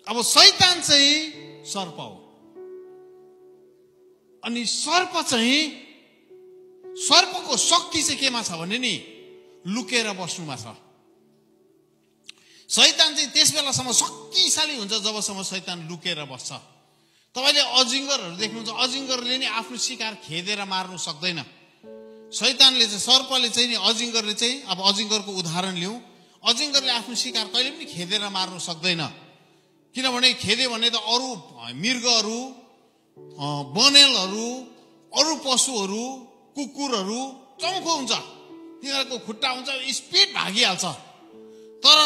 अब शैतान चाहिँ सर्प हो अनि सर्पको शक्ति चाहिँ केमा छ भने नि लुकेर बस्नुमा छ। शैतान चाहिँ त्यस बेलासम्म शक्तिशाली हुन्छ जबसम्म शैतान लुकेर बस्छ। तपाईले अजिङ्गरहरू देख्नुहुन्छ, अजिङ्गरले नि आफ्नो शिकार खेदेर मार्नु सक्दैन। शैतानले चाहिँ सर्पले चाहिँ नि अजिङ्गरले चाहिँ अब अजिङ्गरको उदाहरण लिउँ, अजिङ्गरले आफ्नो शिकार कहिले पनि खेदेर मार्नु सक्दैन। किनभने खेद्यो भने त अरू मृगहरू, बनेलहरू, अरू पशुहरू, कुकुरहरू चौखो हुन्छ, तिनीहरूको खुट्टा हुन्छ, स्पिड भागिहाल्छ। तर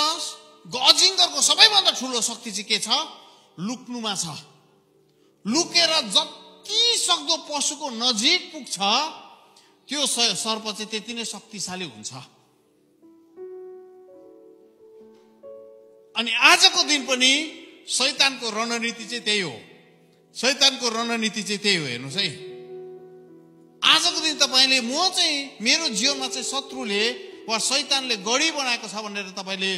अजिङ्गरको सबैभन्दा ठुलो शक्ति चाहिँ के छ? लुक्नुमा छ। लुकेर जति सक्दो पशुको नजिक पुग्छ त्यो सर्प चाहिँ त्यति नै शक्तिशाली हुन्छ। अनि आजको दिन पनि शैतानको रणनीति चाहिँ त्यही हो। शैतानको रणनीति चाहिँ त्यही हो। हेर्नुहोस् है, आजको दिन तपाईले म चाहिँ मेरो जीवनमा चाहिँ शत्रुले वा शैतानले गढी बनाएको छ भनेर तपाईले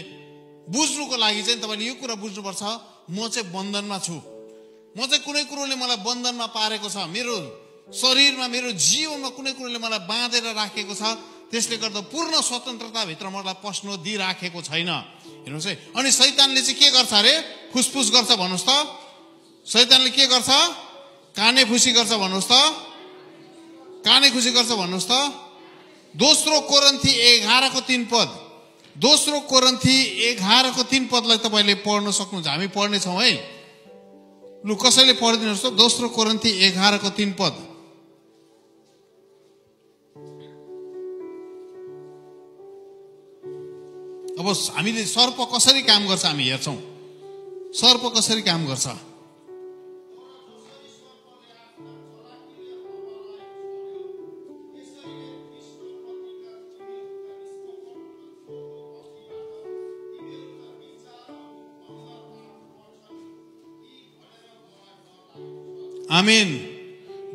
बुझ्नुको लागि चाहिँ तपाईले यो कुरा बुझ्नुपर्छ, म चाहिँ बन्धनमा छु। म चाहिँ कुनै कुरोले मलाई बन्धनमा पारेको छ, मेरो शरीरमा मेरो जीवनमा कुनै कुरोले मलाई बाँधेर राखेको छ। त्यसले गर्दा पूर्ण स्वतन्त्रताभित्र मलाई पस्न दिइराखेको छैन। हेर्नुहोस् है, अनि शैतानले चाहिँ के गर्छ अरे? फुसफुस गर्छ भन्नुहोस् त। शैतानले के गर्छ? काने खुसी गर्छ भन्नुहोस् त। काने खुसी गर्छ भन्नुहोस् त। दोस्रो कोरिन्थी 11:3 पद, दोस्रो कोरिन्थी 11:3 पदलाई तपाईले पढ्न सक्नुहुन्छ। हामी पढ्ने छौँ है। लु कसैले पढिदिनुहोस् त, दोस्रो कोरिन्थी 11:3 पद। अब हामीले सर्प कसरी काम गर्छ हामी हेर्छौँ। सर्प कसरी काम गर्छ? आमेन।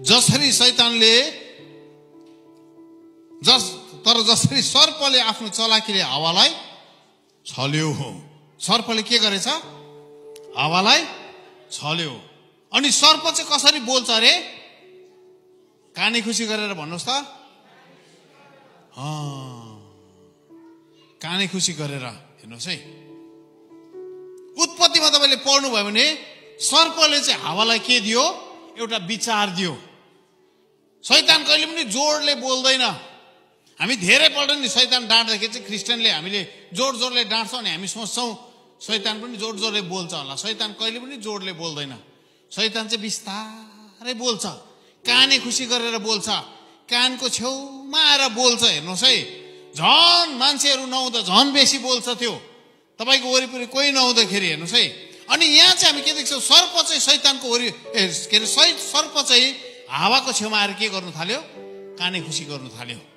जसरी शैतानले जसरी सर्पले आफ्नो चलाकीले हावालाई छल्यो, सर्पले के गरेछ? हावालाई छल्यो। अनि सर्प चाहिँ कसरी बोल्छ अरे? काने खुसी गरेर भन्नुहोस् त। काने खुसी गरेर। हेर्नुहोस् है, उत्पत्तिमा तपाईले पढ्नुभयो भने सर्पले चाहिँ हावालाई के दियो? एउटा विचार दियो। शैतान कहिले पनि जोडले बोल्दैन। हामी धेरैपल्ट नि शैतान डाँट्दाखेरि चाहिँ क्रिस्चियनले हामीले जोडले डाँट्छौँ अनि हामी सोच्छौँ शैतान पनि जोडले बोल्छ होला। शैतान कहिले पनि जोडले बोल्दैन। शैतान चाहिँ बिस्तारै बोल्छ, काने खुसी गरेर बोल्छ, कानको छेउमा आएर बोल्छ। हेर्नुहोस् है, झन् मान्छेहरू नहुँदा झन् बेसी बोल्छ त्यो, तपाईँको वरिपरि कोही नहुँदाखेरि। हेर्नुहोस् है, अनि यहाँ चाहिँ हामी के देख्छौँ? सर्प चाहिँ शैतानको सर्प चाहिँ हावाको छेउमा आएर के गर्नु थाल्यो? काने खुसी गर्नु थाल्यो।